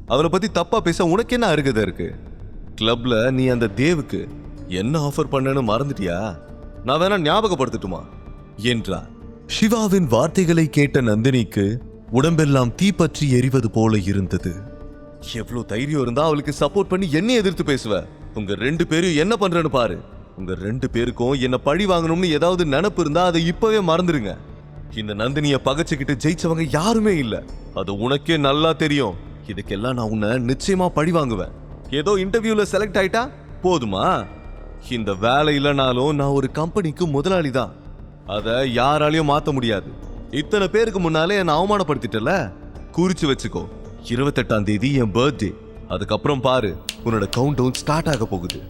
அவளை பத்தி தப்பா பேச உனக்கு என்ன அருகதை இருக்கு? கிளப்ல நீ அந்த தேவுக்கு என்ன ஆஃபர் பண்ணன்னு மறந்துட்டியா? நான் வேணா ஞாபகப்படுத்தட்டுமா என்றார். சிவாவின் வார்த்தைகளை கேட்ட நந்தினிக்கு உடம்பெல்லாம் தீப்பற்றி எரிவது போல இருந்தது. எவ்வளவு தைரியம் இருந்தா அவளுக்கு சப்போர்ட் பண்ணி என்ன எதிர்த்து பேசுவ? உங்க 2 பேரும் என்ன பண்றேன்னு பாரு. உங்க 2 பேருக்கும் என்ன பழி வாங்கணும்னு ஏதாவது நினைப்பு இருந்தா அதை இப்பவே மறந்துருங்க. இந்த நந்தினிய பகைச்சுக்கிட்டு ஜெயிச்சவங்க யாருமே இல்ல, அது உனக்கே நல்லா தெரியும். இதுக்கெல்லாம் நான் உன்னை நிச்சயமா பழி வாங்குவேன். ஏதோ இன்டர்வியூல செலக்ட் ஆயிட்டா போதுமா? இந்த வேலை இல்லைனாலும் நான் ஒரு கம்பெனிக்கு முதலாளி தான். அதை யாராலையும் மாத்த முடியாது. இத்தனை பேருக்கு முன்னாலே என்ன அவமானப்படுத்திட்டல, குறிச்சு வச்சுக்கோ. 28ஆம் தேதி என் பர்த்டே. அதுக்கப்புறம் பாரு, உன்னோட கவுண்ட் டவுன் ஸ்டார்ட் ஆக போகுது.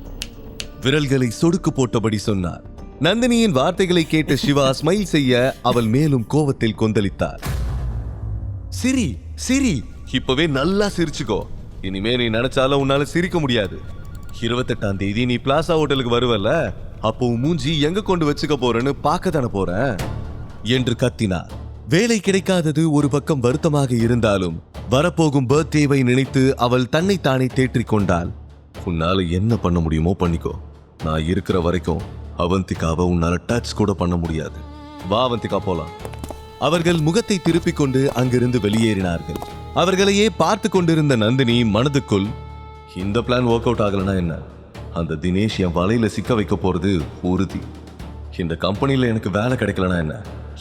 விரல்களை சொடுக்கு போட்டபடி சொன்னார். நந்தினியின் வார்த்தைகளை கேட்ட சிவா ஸ்மைல் செய்ய அவள் மேலும் கோவத்தில் கொந்தளித்தார். சிரி சிரி, இப்பவே நல்லா சிரிச்சுக்கோ. இனிமே நீ நினைச்சாலும் உன்னால சிரிக்க முடியாது. 28ஆம் தேதி நீ பிளாசா ஹோட்டலுக்கு வருவல்ல, அப்போ மூஞ்சி எங்க கொண்டு வச்சுக்க போறேன்னு பார்க்க தானே போறேன் என்று கத்தினார். வேலை கிடைக்காதது ஒரு பக்கம் வருத்தமாக இருந்தாலும் வரப்போகும் பர்த்டேவை நினைத்து அவள் தன்னைத்தானே தேற்றிக் கொண்டாள். உன்னால என்ன பண்ண முடியுமோ பண்ணிக்கோ. நான் இருக்கிற வரைக்கும் அவந்திகாவை உன்னால டச் கூட பண்ண முடியாது. வா அவந்திகா, போலாம். அவர்கள் முகத்தை திருப்பிக் கொண்டு அங்கிருந்து வெளியேறினார்கள். அவர்களையே பார்த்து கொண்டிருந்த நந்தினி மனதுக்குள், இந்த பிளான் ஒர்க் அவுட் ஆகலனா என்ன? அந்த தினேஷ் என் வலையில சிக்க வைக்க போறது உறுதி. இந்த கம்பெனியில எனக்கு வேலை கிடைக்கலனா என்ன?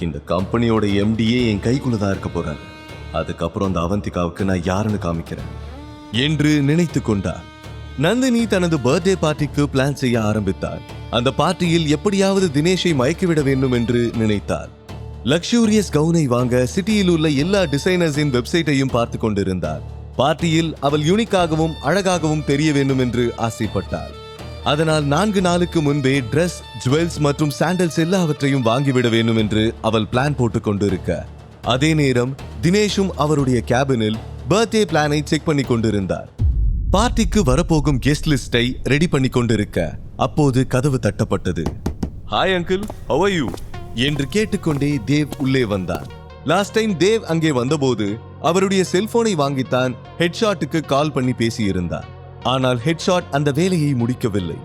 இந்த கம்பெனியோட எம்டியே என் கைக்குள்ளதான் இருக்க போறாரு. அதுக்கப்புறம் அந்த அவந்திகாவுக்கு நான் யாருன்னு காமிக்கிறேன் என்று நினைத்து கொண்டார். நந்தினி தனது பர்த்டே பார்ட்டிக்கு பிளான் செய்ய ஆரம்பித்தார். அந்த பார்ட்டியில் எப்படியாவது தினேஷை மயக்கிவிட வேண்டும் என்று நினைத்தார். லக்ஸூரியஸ் கவுனை வாங்க சிட்டியில் உள்ள எல்லா டிசைனர்ஸின் வெப்சைட்டையும் பார்த்து கொண்டிருந்தார். பார்ட்டியில் அவள் யூனிக்காகவும் அழகாகவும் தெரிய வேண்டும் என்று ஆசைப்பட்டார். அதனால் 4 நாளுக்கு முன்பே டிரெஸ், ஜுவல்ஸ் மற்றும் சாண்டல்ஸ் எல்லாவற்றையும் வாங்கிவிட வேண்டும் என்று அவள் பிளான் போட்டுக் கொண்டிருக்க, அதே நேரம் தினேஷும் அவருடைய கேபினில் பர்த்டே பிளானை செக் பண்ணி கொண்டிருந்தார். பார்ட்டிக்கு வரப்போகும் கெஸ்ட் லிஸ்டை ரெடி பண்ணி கொண்டிருக்க அப்போது கதவு தட்டப்பட்டது. Hi uncle, how are you என்று கேட்டுக்கொண்டே தேவ் உள்ளே வந்தார். லாஸ்ட் டைம் தேவ் அங்கே வந்தபோது அவருடைய செல்போனை வாங்கித்தான் ஹெட்ஷாட்டுக்கு கால் பண்ணி பேசியிருந்தார். ஆனால் ஹெட்ஷாட் அந்த வேலையை முடிக்கவில்லை.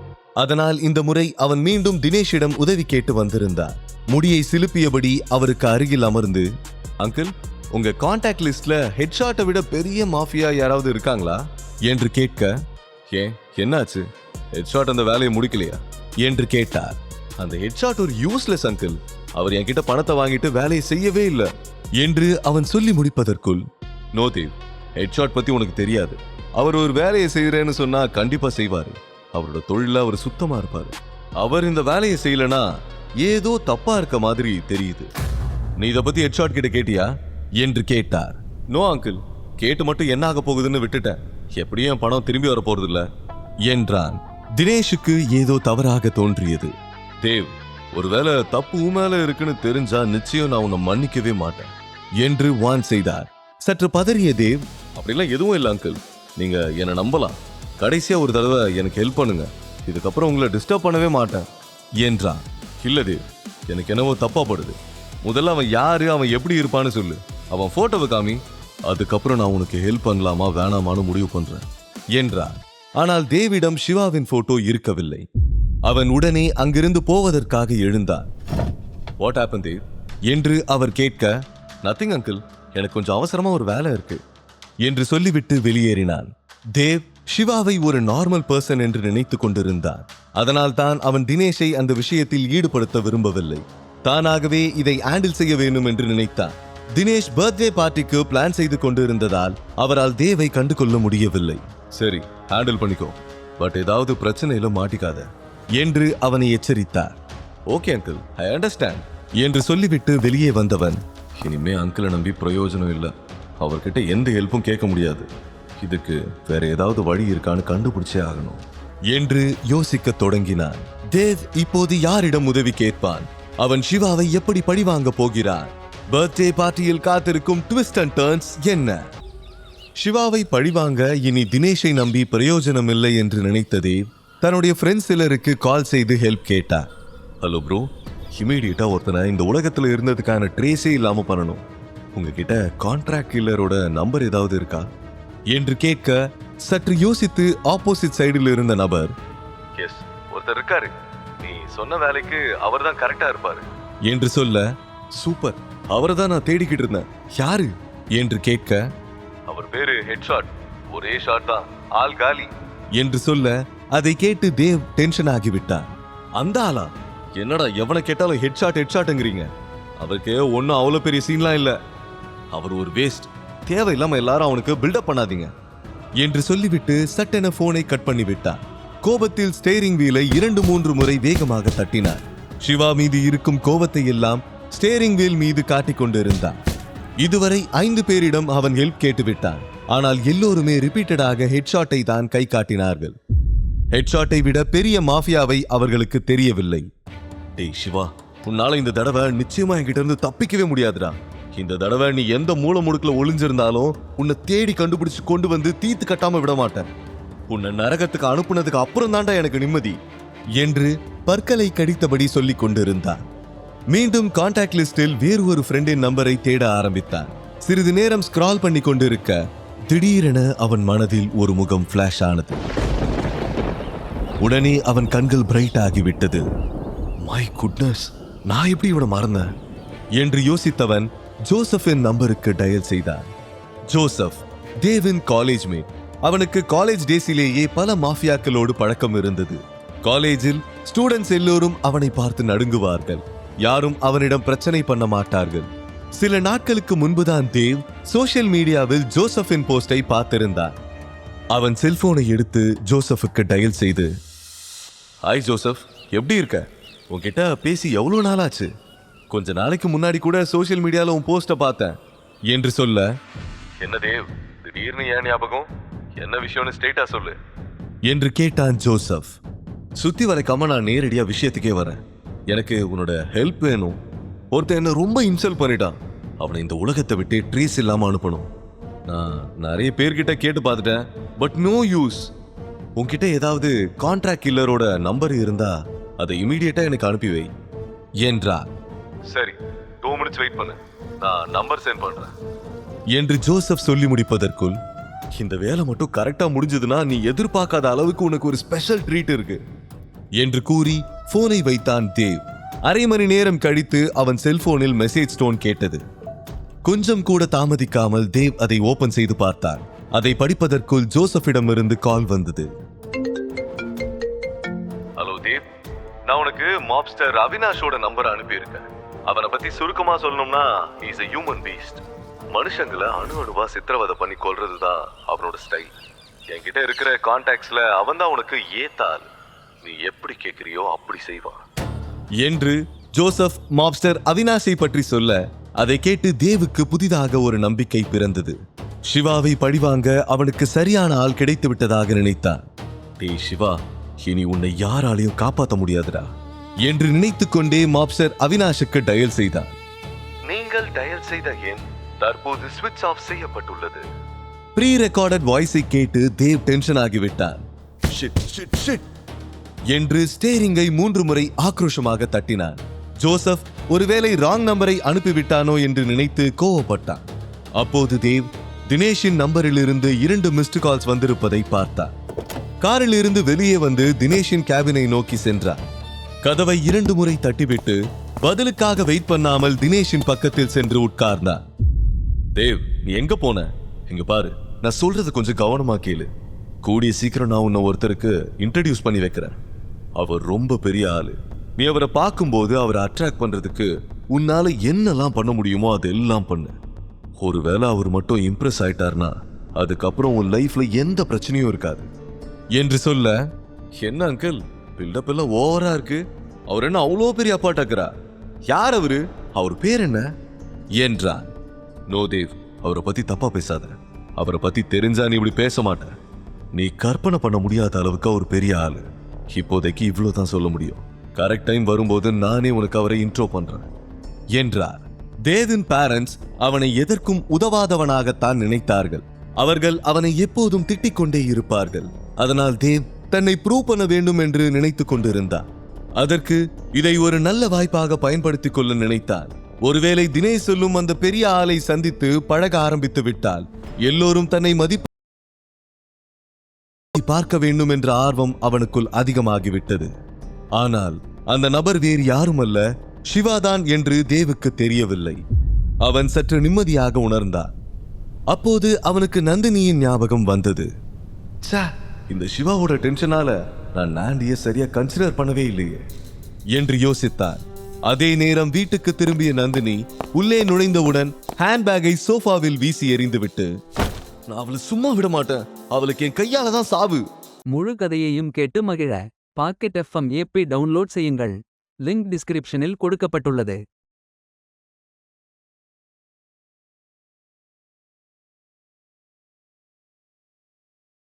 அதனால் இந்த முறை அவன் மீண்டும் தினேஷிடம் உதவி கேட்டு வந்திருந்தார். முடியை சிலுப்பியபடி அவருக்கு அருகில் அமர்ந்து, அங்கிள், உங்க கான்டாக்ட் லிஸ்ட்ல ஹெட்ஷாட்டை விட பெரிய மாஃபியா யாராவது இருக்காங்களா என்று கேட்க, ஏன் என்னாச்சு? ஹெட்ஷாட் அந்த வேலையை முடிக்கலையா என்று கேட்டார். அந்த ஹெட்ஷாட் ஒரு யூஸ்லெஸ் அங்கிள். அவர் என்கிட்ட பணத்தை வாங்கிட்டு வேலையை செய்யவே இல்லை என்று அவன் சொல்லி முடிப்பதற்குள், நோ தேவ், ஹெட்ஷாட் பத்தி உனக்கு தெரியாது. அவர் ஒரு வேலையை செய்யறேன்னு சொன்னா கண்டிப்பா செய்வாரு. அவரோட தொழில அவர் சுத்தமா இருப்பாரு. அவர் இந்த வேலையை செய்யலனா ஏதோ தப்பா இருக்க மாதிரி தெரியுது. நீ இதை பத்தி ஹெட்ஷாட் கிட்ட கேட்டியா என்று கேட்டார். நோ அங்கிள், கேட்டு மட்டும் என்ன ஆக போகுதுன்னு விட்டுட்டேன். எப்படியும் என் பணம் திரும்பி வர போறது இல்ல என்றான். தினேஷுக்கு ஏதோ தவறாக தோன்றியது. தேவ், ஒருவேளை தப்பு மேல இருக்குன்னு தெரிஞ்சா நிச்சயம் நான் உன்னை மன்னிக்கவே மாட்டேன் என்று வான் செய்தார். சற்று பதறிய தேவ், அப்படிலாம் எதுவும் இல்லை அங்கிள், நீங்க என்னை நம்பலாம். கடைசியா ஒரு தடவை எனக்கு ஹெல்ப் பண்ணுங்க, இதுக்கப்புறம் உங்களை டிஸ்டர்ப் பண்ணவே மாட்டேன் என்றான். இல்ல தேவ், எனக்கு என்னவோ தப்பா படுது. முதல்ல அவன் யாரு, அவன் எப்படி இருப்பான்னு சொல்லு. அவன் போட்டோவை காமி, அதுக்கப்புறம் நான் உனக்கு ஹெல்ப் பண்ணலாமா வேணாமான்னு முடிவு பண்றேன் என்றார். ஆனால் தேவிடம் சிவாவின் போட்டோ இருக்கவில்லை. அவன் உடனே அங்கிருந்து போவதற்காக எழுந்தார். வாட் ஹேப்பன் தேவ் என்று அவர் கேட்க, நத்திங் அங்கிள், எனக்கு கொஞ்சம் அவசரமா ஒரு வேலை இருக்கு என்று சொல்லிவிட்டு வெளியேறினான். தேவ் சிவாவை ஒரு நார்மல் பர்சன் என்று நினைத்துக் கொண்டிருந்தான். அதனால் தான் அவன் தினேஷை அந்த விஷயத்தில் ஈடுபடுத்த விரும்பவில்லை. தானாகவே இதை ஹேண்டில் செய்ய வேண்டும் என்று நினைத்தான். தினேஷ் பர்த்டே பார்ட்டிக்கு பிளான் செய்து கொண்டிருந்ததால் அவரால் தேவை கண்டு கொள்ள முடியவில்லை. சரி, ஹேண்டில் பண்ணிக்கோ, பட் ஏதாவது பிரச்சனையில மாட்டிக்காத என்று அவனை எச்சரித்தார். ஓகே அங்கிள், ஐ அண்டர்ஸ்டாண்ட் என்று சொல்லிவிட்டு வெளியே வந்தவன், இனிமே அங்கிளை நம்பி பிரயோஜனம் இல்லை. அவர்கிட்ட எந்த ஹெல்ப்பும் கேட்க முடியாது. இதுக்கு வேற ஏதாவது வழி இருக்கான்னு கண்டுபிடிச்சே ஆகணும் என்று யோசிக்க தொடங்கினான். தேவ் இப்போது யாரிடம் உதவி கேட்பான்? அவன் சிவாவை எப்படி பழிவாங்க போகிறான்? பர்த்டே பார்ட்டியில் காத்திருக்கும் ட்விஸ்ட் அண்ட் டர்ன்ஸ் என்ன? சிவாவை பழிவாங்க இனி தினேஷை நம்பி பிரயோஜனம் இல்லை என்று நினைத்ததே தன்னுடைய ஃப்ரெண்ட்ஸ் சிலருக்கு கால் செய்து ஹெல்ப் கேட்டார். ஹலோ ப்ரோ, இமீடியட்டா ஒருத்தனை இந்த உலகத்துல இருந்ததுக்கான ட்ரேஸே இல்லாம பண்ணணும். உங்ககிட்ட கான்ட்ராக்ட் கில்லரோட நம்பர் ஏதாவது இருக்கா? என்று கேட்க சற்று யோசித்து ஆப்போசிட் சைடில் இருந்த நபர், எஸ், ஒருத்தர் இருக்காரு, நீ சொன்ன வேலைக்கு அவர் தான் கரெக்டா இருப்பாரு என்று சொல்ல, சூப்பர், அவரை தான் நான் தேடிக்கிட்டு இருந்தேன், யாரு என்று கேட்க, அவர் பேரு ஹெட்ஷாட், ஒரே ஷாட் தான், ஆல் காலி என்று சொல்ல, அதை கேட்டு தேவ் டென்ஷன் ஆகிவிட்டார். அந்த ஆளா? என்னடா எவனை கேட்டாலும் ஹெட்ஷாட்ங்கிறீங்க, அவருக்கு ஒன்னும் அவ்வளவு பெரிய சீன்லாம் இல்ல, அவர் ஒரு வேஸ்ட், தேவையில்லாம எல்லாரும் அவனுக்கு பில்டப் பண்ணாதீங்க என்று சொல்லிவிட்டு சட்டென போனை கட் பண்ணி விட்டார். கோபத்தில் ஸ்டேரிங் வீலை 2-3 முறை வேகமாக தட்டினார். சிவா மீது இருக்கும் கோபத்தை எல்லாம் ஸ்டேரிங் வீல் மீது காட்டிக் கொண்டிருந்தார். இதுவரை 5 பேரிடம் அவன் ஹெல்ப் கேட்டு விட்டான். ஆனால் எல்லோருமே ரிப்பீட்டடாக ஹெட்ஷாட்டை தான் கை காட்டினார்கள். ஹெட்ஷாட்டை விட பெரிய மாஃபியாவை அவர்களுக்கு தெரியவில்லை. டேய் சிவா, உன்னால இந்த தடவை நிச்சயமா என்கிட்ட இருந்து தப்பிக்கவே முடியாதுடா. இந்த தடவை நீ எந்த மூல முடுக்குல ஒளிஞ்சிருந்தாலும் உன்னை தேடி கண்டுபிடிச்சு கொண்டு வந்து தீத்து கட்டாம விட மாட்டேன். உன்னை நரகத்துக்கு அனுப்புனதுக்கு அப்புறம் தாண்டா எனக்கு நிம்மதி என்று பற்களை கடித்தபடி சொல்லிக் கொண்டிருந்தார். மீண்டும் கான்டாக்ட் லிஸ்டில் வேறு ஒரு ஃப்ரெண்டின் நம்பரை தேட ஆரம்பித்தார். சிறிது நேரம் ஸ்கிரால் பண்ணி கொண்டிருக்க திடீரென அவன் மனதில் ஒரு முகம் பிளாஷ் ஆனது. உடனே அவன் கண்கள் பிரைட் ஆகிவிட்டது. மை குட்னஸ், நான் எப்படி இவனை மறந்தேன் என்று யோசித்தவன் ஜோசப்பின் நம்பருக்கு டயல் செய்தான். ஜோசப் தேவின் காலேஜ் மேட். அவனுக்கு காலேஜ் டேஸிலேயே பல மாஃபியாக்களோடு பழக்கம் இருந்தது. காலேஜில் ஸ்டூடெண்ட்ஸ் எல்லோரும் அவனை பார்த்து நடுங்குவார்கள். யாரும் அவனிடம் பிரச்சனை பண்ண மாட்டார்கள். சில நாட்களுக்கு முன்புதான் தேவ் சோஷியல் மீடியாவில் ஜோசப்பின் போஸ்டை பார்த்திருந்தார். அவன் செல்போனை எடுத்து ஜோசப்புக்கு டயல் செய்து, ஹாய் ஜோசப், எப்படி இருக்க? உன்கிட்ட பேசி எவ்வளவு நாளாச்சு? கொஞ்ச நாளைக்கு முன்னாடி கூட சோஷியல் மீடியால உன் போஸ்ட பார்த்தேன் என்று சொல்ல, என்ன தேவ், திடீர்னு ஏன் ஞாபகம்? என்ன விஷயம்னு ஸ்ட்ரெயிட்டா சொல்லு என்று கேட்டான் ஜோசப். சுத்தி வரைக்காம நான் நேரடியா விஷயத்துக்கே வரேன். எனக்கு உன்னோட ஹெல்ப் வேணும். ஒருத்தன் என்ன ரொம்ப இன்சல்ட் பண்ணிட்டான். அவனை இந்த உலகத்தை விட்டு ட்ரேஸ் இல்லாம அனுப்பணும். நான் நிறைய பேர்கிட்ட கேட்டு பார்த்துட்டேன், பட் நோ யூஸ். உன்கிட்ட ஏதாவது கான்ட்ராக்ட் கில்லரோட நம்பர் இருந்தா அதை இமீடியட்டா எனக்கு அனுப்பி வை என்றார். சரி, 2 minutes வெயிட் பண்ணு, நான் நம்பர் சென்ட் பண்றேன் என்று ஜோசப் சொல்லி முடிப்பதற்குள், இந்த வேலை மட்டும் கரெக்டா முடிஞ்சதுன்னா நீ எதிர்பார்க்காத அளவுக்கு உனக்கு ஒரு ஸ்பெஷல் ட்ரீட் இருக்கு என்று கூறி போனை வைத்தான் தேவ். அரை மணி நேரம் கழித்து அவன் செல்போனில் மெசேஜ் டோன் கேட்டது. கொஞ்சம் கூட தாமதிக்காமல் தேவ் அதை ஓபன் செய்து பார்த்தார். அதை படிப்பதற்குள் ஜோசப்பிடமிருந்து கால் வந்தது. ஹலோ தேவ், நான் உனக்கு மாப்ஸ்டர் அவினாஷோட நம்பர் அனுப்பியிருக்கேன். அவனை பத்தி சுருக்கமா சொல்லணும்னா, இஸ் a human beast. மனுஷங்களை அணு அணுவா சித்திரவதை பண்ணி கொல்றதுதான் அவனோட ஸ்டைல். என்கிட்ட இருக்கிற கான்டாக்ட்ஸ்ல அவன் தான் உனக்கு ஏத்தாள். நீ எப்படி கேட்கிறியோ அப்படி செய்வான் என்று ஜோசப் மாப்ஸ்டர் அவினாஷை பற்றி சொல்ல, அதை கேட்டு தேவுக்கு புதிதாக ஒரு நம்பிக்கை பிறந்தது. சிவாவை பழிவாங்க அவனுக்கு சரியான ஆள் கிடைத்து விட்டதாக நினைத்தான். டேய் சிவா, இனி உன்னை யாராலையும் காப்பாற்ற முடியாதுடா என்று நினைத்துக் கொண்டே மாப்ஸ்டர் அவினாஷுக்கு டயல் செய்தான். நீங்கள் டயல் செய்த எண் தற்போது ஸ்விட்ச் ஆஃப் செய்யப்பட்டுள்ளது. ப்ரீ ரெக்கார்டட் வாய்ஸை கேட்டு தேவ் டென்ஷன் ஆகிவிட்டான். ஷிட் ஷிட் ஷிட் என்று ஸ்டேரிங்கை 3 முறை ஆக்ரோஷமாக தட்டினான். ஜோசப் ஒருவேளை ராங் நம்பரை அனுப்பிவிட்டானோ என்று நினைத்து கோவப்பட்டான். அப்போது தேவ் தினேஷின் நம்பரில் இருந்து 2 மிஸ்டு கால்ஸ் வந்திருப்பதை பார்த்தார். காரில் இருந்து வெளியே வந்து தினேஷின் கேபினை நோக்கி சென்றார். கதவை 2 முறை தட்டிவிட்டு பதிலுக்காக வெயிட் பண்ணாமல் தினேஷின் பக்கத்தில் சென்று உட்கார்ந்தார். தேவ், நீ எங்க போன? இங்க பாரு, நான் சொல்றது கொஞ்சம் கவனமா கேளு. கூடிய சீக்கிரம் நான் உன்னை ஒருத்தருக்கு இன்ட்ரடியூஸ் பண்ணி வைக்கிறேன். அவர் ரொம்ப பெரிய ஆளு. நீ அவரை பார்க்கும்போது அவரை அட்ராக்ட் பண்றதுக்கு உன்னால என்னெல்லாம் பண்ண முடியுமோ அதெல்லாம் பண்ணு. ஒருவேளை அவர் மட்டும் இம்ப்ரெஸ் ஆயிட்டார்னா அதுக்கப்புறம் உன் லைஃப்ல எந்த பிரச்சனையும் இருக்காது என்று சொல்ல, என்ன அங்கிள், பில்டப் எல்லாம் ஓவரா இருக்கு. அவர் என்ன அவ்வளோ பெரிய அப்பாட்டாக்குறா? யார் அவரு? அவர் பேர் என்ன என்றான். நோ தேவ், அவரை பத்தி தப்பா பேசாத. அவரை பத்தி தெரிஞ்சா நீ இப்படி பேச மாட்ட. நீ கற்பனை பண்ண முடியாத அளவுக்கு அவர் பெரிய ஆளு. இப்போதைக்கு இவ்வளவுதான் சொல்ல முடியும். கரெக்ட் டைம் வரும்போது நானே உனக்கு அவரை இன்ட்ரோ பண்றேன் என்றார். தேவின் பேரண்ட்ஸ் அவனை எதற்கும் உதவாதவனாகத்தான் நினைத்தார்கள். அவர்கள் அவனை எப்போதும் திட்டிக் கொண்டே இருப்பார்கள். அதனால் தேவ் தன்னை ப்ரூவ் பண்ண வேண்டும் என்று நினைத்துக் கொண்டிருந்தார். அதற்கு இதை ஒரு நல்ல வாய்ப்பாக பயன்படுத்திக் கொள்ள நினைத்தார். ஒருவேளை தினேஷ் சொல்லும் அந்த பெரிய ஆளை சந்தித்து பழக ஆரம்பித்து விட்டால் எல்லோரும் தன்னை மதிப்பு பார்க்க வேண்டும் என்ற ஆர்வம் அவனுக்குள் அதிகமாகிவிட்டது. ஆனால் அந்த நபர் வேறு யாருமல்ல, சிவாதான் என்று தேவுக்கு தெரியவில்லை. அவன் சற்று நிம்மதியாக உணர்ந்தான். அப்போது அவனுக்கு நந்தினியின் ஞாபகம் வந்தது. இந்த சிவாவோட டென்ஷனால நான் நாண்டிய சரியா கன்சிடர் பண்ணவே இல்லையே என்று யோசித்தார். அதே நேரம் வீட்டுக்கு திரும்பிய நந்தினி உள்ளே நுழைந்தவுடன் ஹேண்ட்பேக்கை சோஃபாவில் வீசி எறிந்துவிட்டு, நான் அவளை சும்மா விட மாட்டேன், அவளுக்கு என் கையால தான் சாவு. முழு கதையையும் கேட்டு மகிழ பாக்கெட் FM ஆப்பை டவுன்லோட் செய்யுங்கள். லிங்க் டிஸ்கிரிப்ஷனில் கொடுக்கப்பட்டுள்ளது.